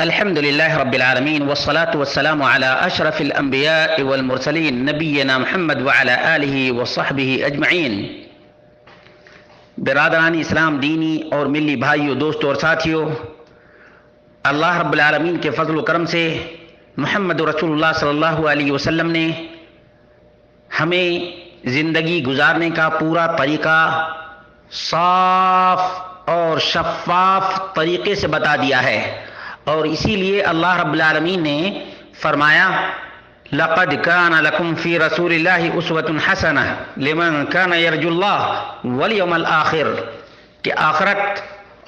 الحمد لله رب العالمين والصلاة والسلام على أشرف الأنبياء والمرسلين نبينا محمد وعلى آله وصحبه أجمعين۔ برادران اسلام، دینی اور ملی بھائیوں، دوستوں اور ساتھیوں، اللہ رب العالمین کے فضل و کرم سے محمد رسول اللہ صلی اللہ علیہ وسلم نے ہمیں زندگی گزارنے کا پورا طریقہ صاف اور شفاف طریقے سے بتا دیا ہے، اور اسی لیے اللہ رب العالمین نے فرمایا لَقَدْ كَانَ لَكُمْ فِي رَسُولِ اللَّهِ أُسْوَةٌ حَسَنَةٌ لِمَنْ كَانَ يَرْجُو اللَّهَ وَالْيَوْمَ الْآخِرَ، کہ آخرت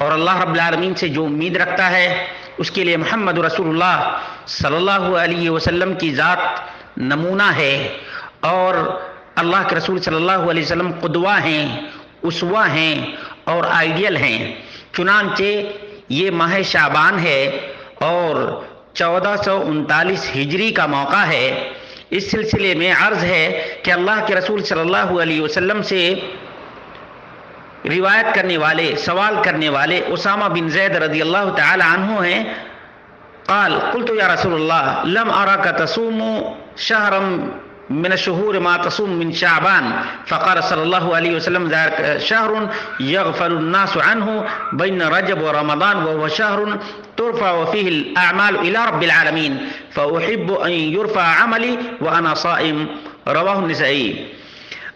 اور اللہ رب العالمین سے جو امید رکھتا ہے اس کے لیے محمد رسول اللہ صلی اللہ علیہ وسلم کی ذات نمونہ ہے، اور اللہ کے رسول صلی اللہ علیہ وسلم قدوہ ہیں، اسوہ ہیں اور آئیڈیل ہیں۔ چنانچہ یہ ماہ شعبان ہے اور 1439 ہجری کا موقع ہے۔ اس سلسلے میں عرض ہے کہ اللہ کے رسول صلی اللہ علیہ وسلم سے روایت کرنے والے، سوال کرنے والے اسامہ بن زید رضی اللہ تعالی عنہ ہیں۔ قال قلت یا رسول اللہ لم اراک تصوم شہرا من الشهور ما تصوم من شعبان، فقال صلی اللہ علیہ وسلم ذلك شهر يغفل الناس عنه بين رجب ورمضان وهو شهر ترفع فيه الأعمال إلى رب العالمين فأحب أن يرفع عملي وأنا صائم، رواہ النسائی۔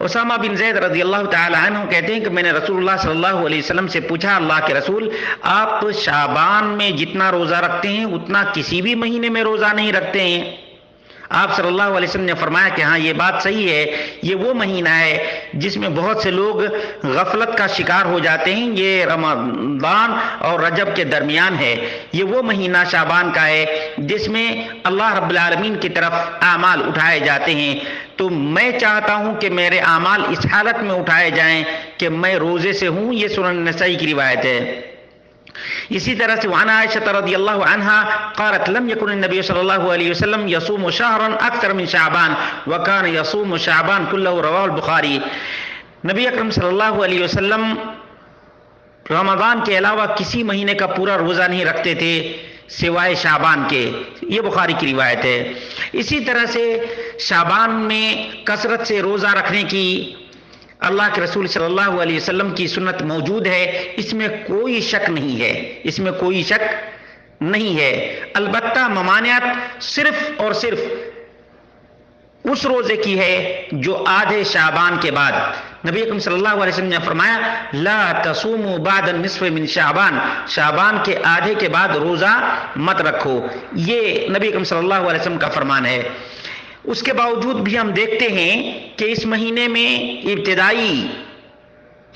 اسامہ بن زید رضی اللہ تعالی عنہ کہتے ہیں کہ میں نے رسول اللہ صلی اللہ علیہ وسلم سے پوچھا، اللہ کے رسول آپ شعبان میں جتنا روزہ رکھتے ہیں اتنا کسی بھی مہینے میں روزہ نہیں رکھتے ہیں؟ آپ صلی اللہ علیہ وسلم نے فرمایا کہ ہاں یہ بات صحیح ہے، یہ وہ مہینہ ہے جس میں بہت سے لوگ غفلت کا شکار ہو جاتے ہیں، یہ رمضان اور رجب کے درمیان ہے۔ یہ وہ مہینہ شعبان کا ہے جس میں اللہ رب العالمین کی طرف اعمال اٹھائے جاتے ہیں، تو میں چاہتا ہوں کہ میرے اعمال اس حالت میں اٹھائے جائیں کہ میں روزے سے ہوں۔ یہ سنن نسائی کی روایت ہے۔ اسی طرح سے وعن عائشہ رضی اللہ عنہا قالت لم يكن النبي صلی اللہ علیہ وسلم يصوم شهرا اکثر من شعبان وكان يصوم شعبان كله، رواه البخاری۔ نبی اکرم صلی اللہ علیہ وسلم رمضان کے علاوہ کسی مہینے کا پورا روزہ نہیں رکھتے تھے سوائے شعبان کے، یہ بخاری کی روایت ہے۔ اسی طرح سے شعبان میں کثرت سے روزہ رکھنے کی اللہ کے رسول صلی اللہ علیہ وسلم کی سنت موجود ہے، اس میں کوئی شک نہیں ہے، اس میں کوئی شک نہیں ہے۔ البتہ ممانعت صرف اور صرف اس روزے کی ہے جو آدھے شعبان کے بعد، نبی اکرم صلی اللہ علیہ وسلم نے فرمایا لا تصوموا بعد النصف من شعبان، شعبان کے آدھے کے بعد روزہ مت رکھو، یہ نبی اکرم صلی اللہ علیہ وسلم کا فرمان ہے۔ اس کے باوجود بھی ہم دیکھتے ہیں کہ اس مہینے میں ابتدائی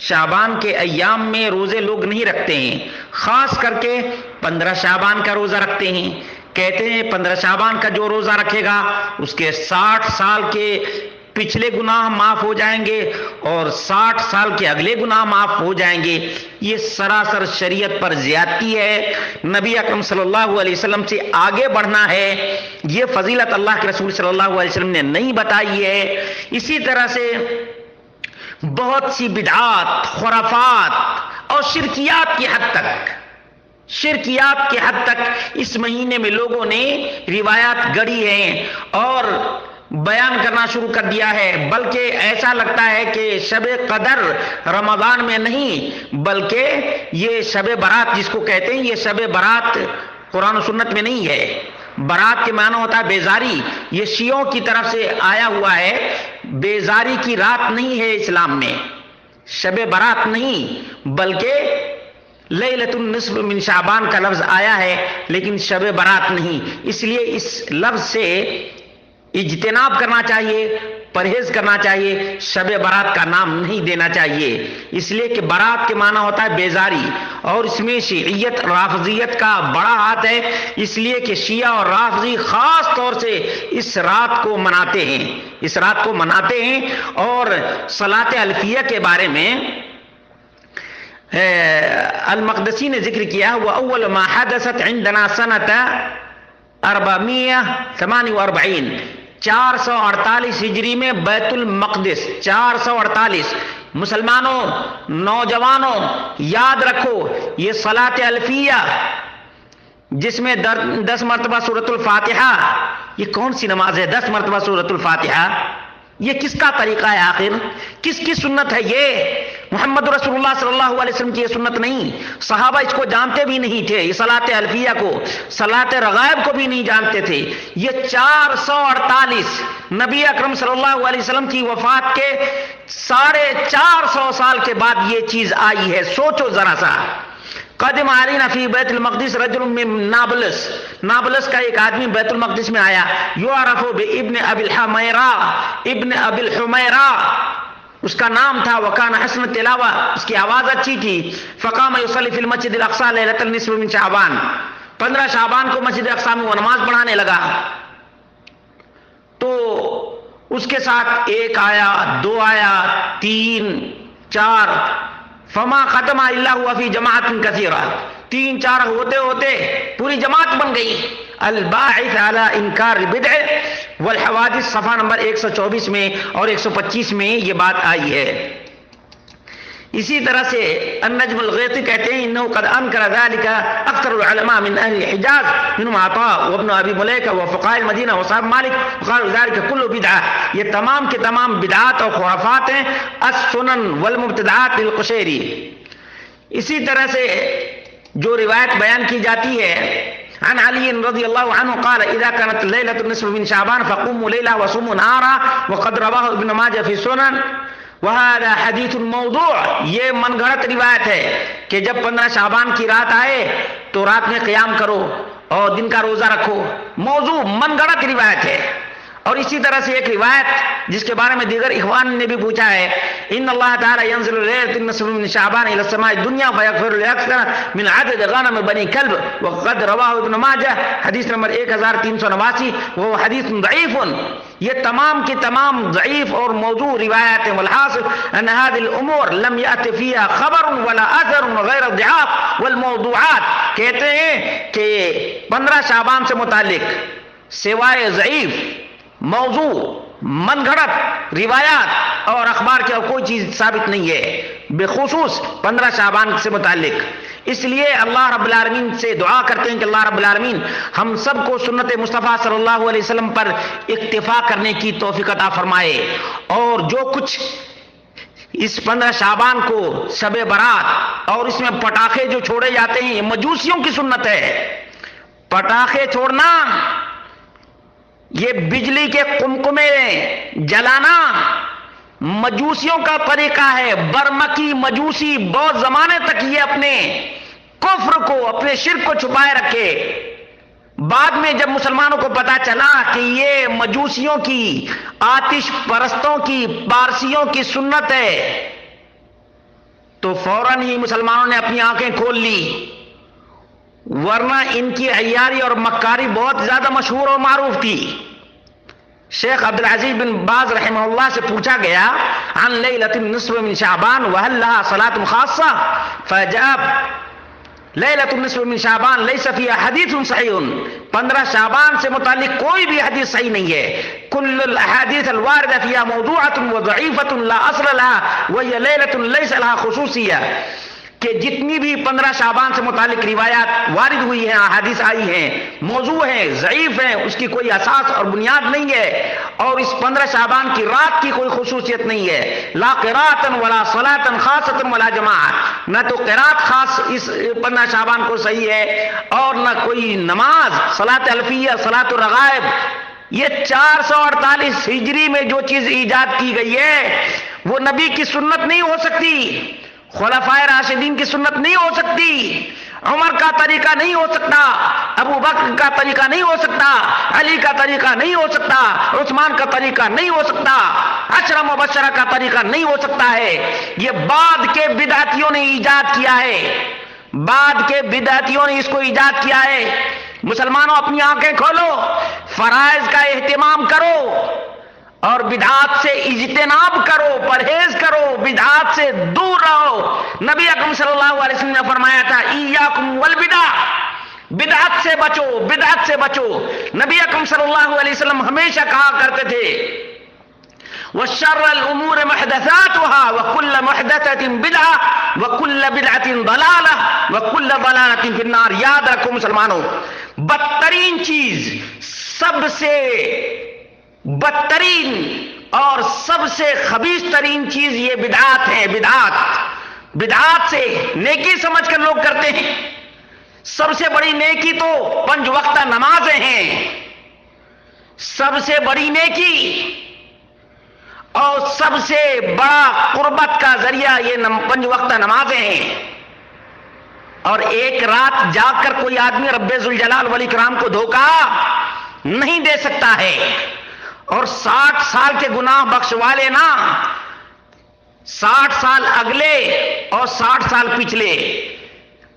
شعبان کے ایام میں روزے لوگ نہیں رکھتے ہیں، خاص کر کے 15 شعبان کا روزہ رکھتے ہیں۔ کہتے ہیں 15 شعبان کا جو روزہ رکھے گا اس کے 60 سال کے پچھلے گناہ معاف ہو جائیں گے اور 60 سال کے اگلے گناہ معاف ہو جائیں گے۔ یہ سراسر شریعت پر زیادتی ہے، نبی اکرم صلی اللہ علیہ وسلم سے آگے بڑھنا ہے، یہ فضیلت اللہ کے رسول صلی اللہ علیہ وسلم نے نہیں بتائی ہے۔ اسی طرح سے بہت سی بدعات، خرافات اور شرکیات کی حد تک اس مہینے میں لوگوں نے روایات گڑھی ہیں اور بیان کرنا شروع کر دیا ہے، بلکہ ایسا لگتا ہے کہ شب قدر رمضان میں نہیں بلکہ یہ شب برات جس کو کہتے ہیں، یہ شب برات قرآن و سنت میں نہیں ہے۔ برات کے معنی ہوتا ہے بیزاری، یہ شیعوں کی طرف سے آیا ہوا ہے، بیزاری کی رات نہیں ہے اسلام میں، شب برات نہیں بلکہ لیلۃ النصف من شعبان کا لفظ آیا ہے لیکن شب برات نہیں، اس لیے اس لفظ سے اجتناب کرنا چاہیے، پرہیز کرنا چاہیے، شب برات کا نام نہیں دینا چاہیے، اس لیے کہ برات کے معنی ہوتا ہے بیزاری، اور اس میں شیعیت رافضیت کا بڑا ہاتھ ہے، اس لیے کہ شیعہ اور رافضی خاص طور سے اس رات کو مناتے ہیں اور صلاۃ الفیہ کے بارے میں المقدسی نے ذکر کیا، وَأَوَّلُ مَا حَدَثَتْ عِنْدَنَا سَنَةَ 448، 448 ہجری میں بیت المقدس، 448 مسلمانوں، نوجوانوں یاد رکھو یہ صلاۃ الفیہ جس میں 10 مرتبہ سورۃ الفاتحہ. یہ کون سی نماز ہے 10 مرتبہ سورۃ الفاتحہ؟ یہ کس کا طریقہ ہے آخر؟ کس کی سنت ہے یہ؟ محمد رسول اللہ صلی اللہ علیہ وسلم کی یہ سنت نہیں. صحابہ اس کو جانتے بھی نہیں تھے، یہ صلاۃ الفیہ کو، صلاۃ رغائب کو بھی نہیں جانتے تھے. یہ 448 نبی اکرم صلی اللہ علیہ وسلم کی وفات کے 450 سال کے بعد یہ چیز آئی ہے. سوچو ذرا سا. قدم علینا فی بیت المقدس رجل من نابلس، نابلس کا ایک آدمی بیت المقدس میں آیا. یعرف بابن ابی الحمیرا، ابن ابی الحمیرا اس کا نام تھا. وکان حسن تلاوہ، اس کی آواز اچھی تھی. فقام یصلی فی المسجد الاقصی لیلۃ النصف من شعبان، 15 شعبان کو مسجد اقصی میں وہ نماز پڑھانے لگا. تو اس کے ساتھ 1 آیا، 2 آیا، 3، 4، فما ختم الا ہوا فی جماعت کثیرہ، 3، 4 ہوتے ہوتے پوری جماعت بن گئی. الباعث علی انکار البدع والحوادث، صفحہ نمبر 124 میں اور 125 میں یہ بات آئی ہے. اسی طرح سے النجم الغیثی کہتے ہیں انه قد انکر ذلك اکثر العلماء من اهل الحجاز منهم عطاء وابن ابی ملیکہ وفقهاء المدینہ وصحاب مالک وقالوا ذلك كله بدعہ. یہ تمام کے تمام بدعات اور خرافات ہیں. السنن والمبتدعات للقشیری. اسی طرح سے جو روایت بیان کی جاتی ہے عن علی رضی اللہ عنہ قال اذا كانت ليلة النصف من شعبان فقوموا ليلة وصوموا نهارا وقد رواه ابن ماجہ فی سنن وهذا حدیث موضوع. یہ من گھڑت روایت ہے کہ جب 15 شعبان کی رات آئے تو رات میں قیام کرو اور دن کا روزہ رکھو. موضوع من گھڑت روایت ہے. اور اسی طرح سے ایک روایت جس کے بارے میں دیگر اخوان نے بھی پوچھا ہے، ان اللہ تعالی ينزل ليلة النصف من شعبان الى السماء الدنيا فيغفر لاكثر من عدد غنم بني كلب وقد رواه ابن ماجہ حدیث نمبر 1389 وہ حدیث ضعیف. یہ تمام کے تمام ضعیف اور موضوع روایات ہیں. والحاصل ان هذه الامور لم يأت فيها خبر ولا اثر غیر الضعاف والموضوعات. کہتے ہیں کہ 15 شعبان سے متعلق سوائے ضعیف، موضوع، من گھڑت روایات اور اخبار کی اور کوئی چیز ثابت نہیں ہے بخصوص 15 شعبان سے متعلق. اس لیے اللہ رب العالمین سے دعا کرتے ہیں کہ اللہ رب العالمین ہم سب کو سنت مصطفیٰ صلی اللہ علیہ وسلم پر اکتفا کرنے کی توفیق عطا فرمائے. اور جو کچھ اس 15 شعبان کو شب برات اور اس میں پٹاخے جو چھوڑے جاتے ہیں یہ مجوسیوں کی سنت ہے. پٹاخے چھوڑنا، یہ بجلی کے قمقمے جلانا مجوسیوں کا طریقہ ہے. برمکی مجوسی بہت زمانے تک یہ اپنے کفر کو، اپنے شرک کو چھپائے رکھے. بعد میں جب مسلمانوں کو پتا چلا کہ یہ مجوسیوں کی، آتش پرستوں کی، پارسیوں کی سنت ہے تو فوراً ہی مسلمانوں نے اپنی آنکھیں کھول لی. ورنہ ان کی عیاری اور مکاری بہت زیادہ مشہور اور معروف تھی. شیخ عبدالعزیز بن باز رحمہ اللہ سے پوچھا گیا عن لیلۃ النصف من شعبان وهل لها صلاة خاصة فجاب لیلۃ النصف من شعبان لیس فیہا حدیث صحیح. 15 شعبان سے متعلق کوئی بھی حدیث صحیح نہیں ہے. کل الاحادیث الواردہ فیہا موضوعۃ وضعیفۃ لا اصل لها وہی لیلۃ لیس لها خصوصیہ. کہ جتنی بھی 15 شعبان سے متعلق روایات وارد ہوئی ہیں، احادیث آئی ہیں، موضوع ہیں، ضعیف ہیں، اس کی کوئی اساس اور بنیاد نہیں ہے. اور اس 15 شعبان کی رات کی کوئی خصوصیت نہیں ہے. لا قراءۃ ولا صلاۃ خاصۃ ولا جماعۃ. نہ تو قراءت خاص اس 15 شعبان کو صحیح ہے اور نہ کوئی نماز، صلاۃ الفیہ، صلاۃ الرغائب. یہ 448 ہجری میں جو چیز ایجاد کی گئی ہے وہ نبی کی سنت نہیں ہو سکتی، خلفائے راشدین کی سنت نہیں ہو سکتی، عمر کا طریقہ نہیں ہو سکتا، ابو بکر کا طریقہ نہیں ہو سکتا، علی کا طریقہ نہیں ہو سکتا، عثمان کا طریقہ نہیں ہو سکتا، عشرہ مبشرہ کا طریقہ نہیں ہو سکتا ہے. یہ بعد کے بدعتیوں نے ایجاد کیا ہے، بعد کے بدعتیوں نے اس کو ایجاد کیا ہے. مسلمانوں اپنی آنکھیں کھولو، فرائض کا اہتمام کرو اور بدعات سے اجتناب کرو، پرہیز کرو، بدعات سے دور رہو. نبی اکرم صلی اللہ علیہ وسلم نے فرمایا تھا ایاکم والبدع، بدعت سے بچو، بدعت سے بچو. نبی اکرم صلی اللہ علیہ وسلم ہمیشہ کہا کرتے تھے وشر الامور محدثاتها وكل محدثة بدعة وكل بدعة ضلالة وكل ضلالة في النار. یاد رکھو مسلمانوں، بدترین چیز، سب سے بدترین اور سب سے خبیث ترین چیز یہ بدعات ہیں. بدعات سے نیکی سمجھ کر لوگ کرتے ہیں. سب سے بڑی نیکی تو 5 وقتہ نمازیں ہیں. سب سے بڑی نیکی اور سب سے بڑا قربت کا ذریعہ یہ 5 وقتہ نمازیں ہیں. اور ایک رات جاگ کر کوئی آدمی رب ذوالجلال والاکرام کو دھوکہ نہیں دے سکتا ہے. اور 60 سال کے گناہ بخشوا لینا، 60 سال اگلے اور 60 سال پچھلے،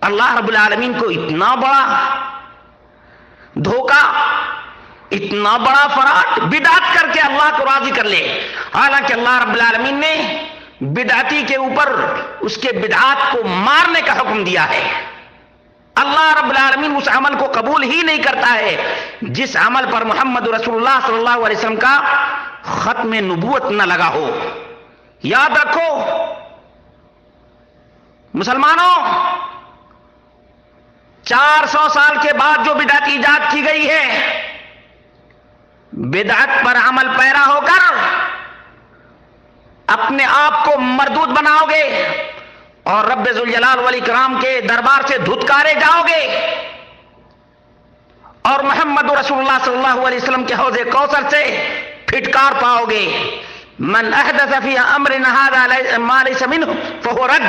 اللہ رب العالمین کو اتنا بڑا دھوکہ، اتنا بڑا فراڈ، بدعت کر کے اللہ کو راضی کر لے. حالانکہ اللہ رب العالمین نے بدعتی کے اوپر اس کے بدعات کو مارنے کا حکم دیا ہے. اللہ رب العالمین اس عمل کو قبول ہی نہیں کرتا ہے جس عمل پر محمد رسول اللہ صلی اللہ علیہ وسلم کا ختم نبوت نہ لگا ہو. یاد رکھو مسلمانوں، 400 سال کے بعد جو بدعت ایجاد کی گئی ہے، بدعت پر عمل پیرا ہو کر اپنے آپ کو مردود بناؤ گے اور رب ذوالجلال والاکرام کے دربار سے دھتکارے جاؤ گے اور محمد رسول اللہ صلی اللہ علیہ وسلم کے حوض کوثر سے پھٹکار پاؤ گے. من احدث فی امرنا ھذا ما لیس منہ فہو رد.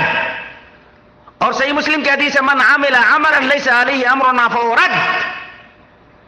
اور صحیح مسلم کی حدیث ہے من عمل عملا لیس علیہ امرنا فہو رد.